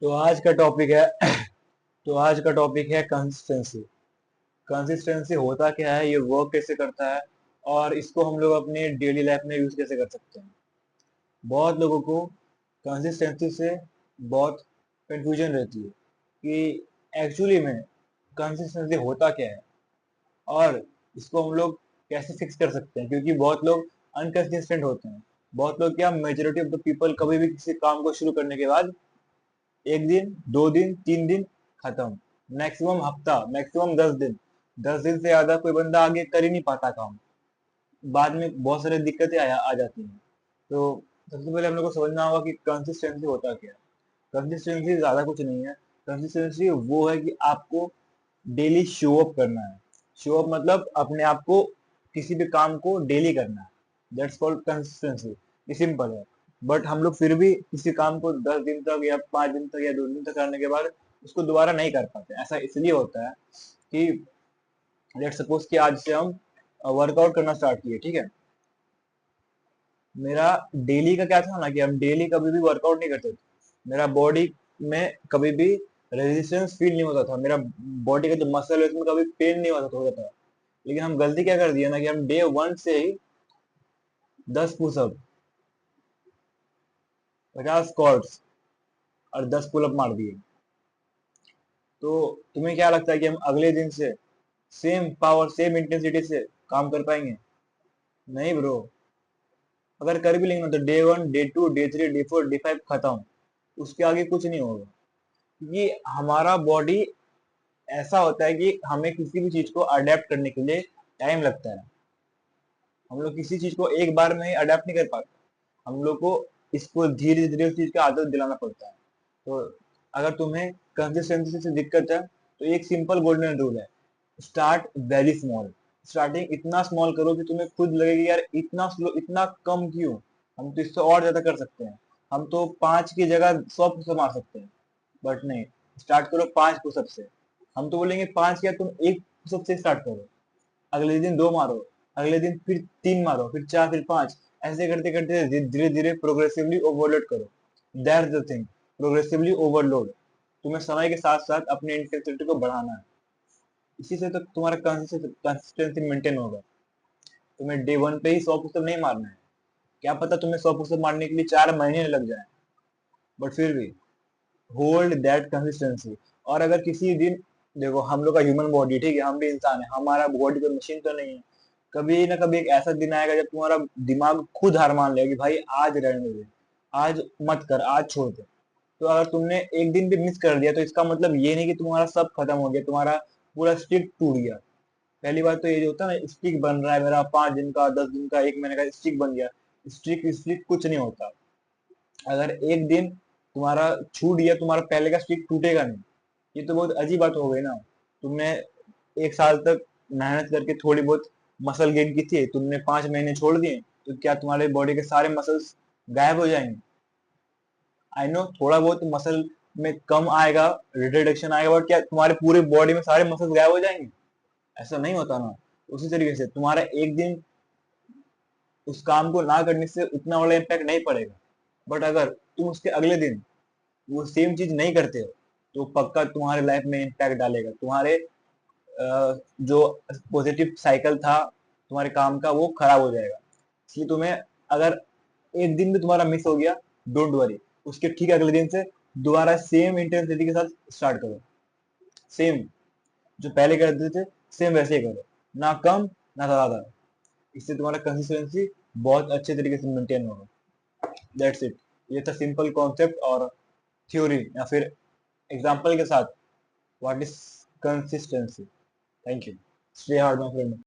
तो आज का टॉपिक है तो आज का टॉपिक है कंसिस्टेंसी। कंसिस्टेंसी होता क्या है, ये वर्क कैसे करता है, और इसको हम लोग अपने डेली लाइफ में यूज कैसे कर सकते हैं। बहुत लोगों को कंसिस्टेंसी से बहुत कंफ्यूजन रहती है कि एक्चुअली में कंसिस्टेंसी होता क्या है और इसको हम लोग कैसे फिक्स कर सकते हैं, क्योंकि बहुत लोग अनकंसिस्टेंट होते हैं। बहुत लोग क्या, मेजोरिटी ऑफ द पीपल कभी भी किसी काम को शुरू करने के बाद एक दिन, 2 दिन, 3 दिन, खत्म। मैक्सिमम हफ्ता, मैक्सिमम 10 दिन। 10 दिन से ज्यादा कोई बंदा आगे कर ही नहीं पाता काम। बाद में बहुत सारी दिक्कतें आ जाती हैं। तो सबसे पहले हम लोग को समझना होगा कि कंसिस्टेंसी होता क्या है। कंसिस्टेंसी ज्यादा कुछ नहीं है। कंसिस्टेंसी वो है कि आपको डेली शो अप करना है। शो अप मतलब अपने आप को, किसी भी काम को डेली करना है। That's called consistency. ये सिंपल है। बट हम लोग फिर भी किसी काम को 10 दिन तक या 5 दिन तक या 2 दिन तक करने के बाद उसको दोबारा नहीं कर पाते। ऐसा इसलिए होता है कि लेट सपोज कि आज से हम वर्कआउट करना स्टार्ट किए, ठीक है। मेरा डेली का क्या था ना कि हम डेली कभी भी वर्कआउट नहीं करते थे। मेरा बॉडी में कभी भी रेजिस्टेंस फील नहीं होता था। मेरा बॉडी का जो मसल है उसमें कभी पेन नहीं होता था। लेकिन हम गलती क्या कर दिया ना कि हम डे 1 से ही 10 पुशअप, 50 स्क्वाट्स और 10 पुलअप मार दिए। तो तुम्हें क्या लगता है कि हम अगले दिन से सेम पावर, सेम इंटेंसिटी से काम कर पाएंगे? नहीं ब्रो। अगर कर भी लेंगे ना तो day 1, day 2, day 3, day 4, day 5 खत्म। उसके आगे कुछ नहीं होगा, क्योंकि हमारा बॉडी ऐसा होता है कि हमें किसी भी चीज को अडेप्ट करने के लिए टाइम लगता है। हम लोग किसी चीज को एक बार में ही अडेप्ट नहीं कर पाते। हम लोग को इसको धीरे धीरे उस चीज का आदत दिलाना पड़ता है। तो अगर तुम्हें कंसिस्टेंसी से दिक्कत है तो एक सिंपल गोल्डन रूल है, स्टार्ट वेरी स्मॉल। स्टार्टिंग इतना स्मॉल करो कि तुम्हें खुद लगे कि यार इतना स्लो, इतना कम क्यों, हम तो इससे और ज्यादा कर सकते हैं। हम तो 5 की जगह 100 पुशअप मार सकते हैं। बट नहीं, स्टार्ट करो 5 पुशअप से। हम तो बोलेंगे 5 किया, तुम 1 पुशअप से स्टार्ट करो। अगले दिन 2 मारो, अगले दिन फिर 3 मारो, फिर 4, फिर 5। ऐसे करते करते धीरे धीरे प्रोग्रेसिवली ओवरलोड करो। That's the thing, progressively overload. तुम्हें समय के साथ साथ अपनी इंटेंसिटी को बढ़ाना है। इसी से तो तुम्हारा कंसिस्टेंसी मेंटेन होगा। तुम्हें डे 1 पे ही 100 पुशअप नहीं मारना है। क्या पता तुम्हें 100 पुशअप मारने के लिए 4 महीने लग जाए, बट फिर भी होल्ड दैट कंसिस्टेंसी। और अगर किसी दिन, देखो हम लोग का ह्यूमन बॉडी, ठीक है, हम भी इंसान है, हमारा बॉडी कोई मशीन तो नहीं है। कभी ना कभी एक ऐसा दिन आएगा जब तुम्हारा दिमाग खुद हार मान लेगा कि भाई आज रहने दे, आज मत कर, आज छोड़ दे। तो अगर तुमने एक दिन भी मिस कर दिया तो इसका मतलब ये नहीं कि तुम्हारा सब खत्म हो गया, तुम्हारा पूरा स्टिक टूट गया। पहली बात तो ये जो होता है ना, स्टिक बन रहा है मेरा 5 दिन का, 10 दिन का, 1 महीने का स्टिक बन गया। स्टिक स्टिक कुछ नहीं होता। अगर एक दिन तुम्हारा छूट गया, तुम्हारा पहले का स्टिक टूटेगा नहीं। ये तो बहुत अजीब बात हो गई ना। तुमने 1 साल तक मेहनत करके थोड़ी बहुत मसल गेन की थी, तुमने 5 महीने छोड़ दिए, तो क्या तुम्हारे बॉडी के सारे मसल्स गायब हो जाएंगे? आई नो थोड़ा बहुत मसल में कम आएगा, रिडक्शन आएगा, बट क्या तुम्हारे पूरे बॉडी में सारे मसल्स गायब हो जाएंगे? ऐसा नहीं होता ना। उसी तरीके से तुम्हारा एक दिन उस काम को ना करने से उतना बड़ा इम्पैक्ट नहीं पड़ेगा। बट अगर तुम उसके अगले दिन वो सेम चीज नहीं करते हो तो पक्का तुम्हारे लाइफ में इम्पैक्ट डालेगा। तुम्हारे जो पॉजिटिव साइकिल था तुम्हारे काम का, वो खराब हो जाएगा। इसलिए तुम्हें, अगर एक दिन भी तुम्हारा मिस हो गया, डोंट वरी, उसके ठीक अगले दिन से दोबारा सेम इंटेंसिटी के साथ स्टार्ट करो। सेम जो पहले करते थे, सेम वैसे ही करो, ना कम ना ज्यादा। इससे तुम्हारा कंसिस्टेंसी बहुत अच्छे तरीके से मेंटेन होगा। That's it. ये था सिंपल कॉन्सेप्ट और थ्योरी, या फिर एग्जाम्पल के साथ what is consistency. Thank you. Stay hard my friend.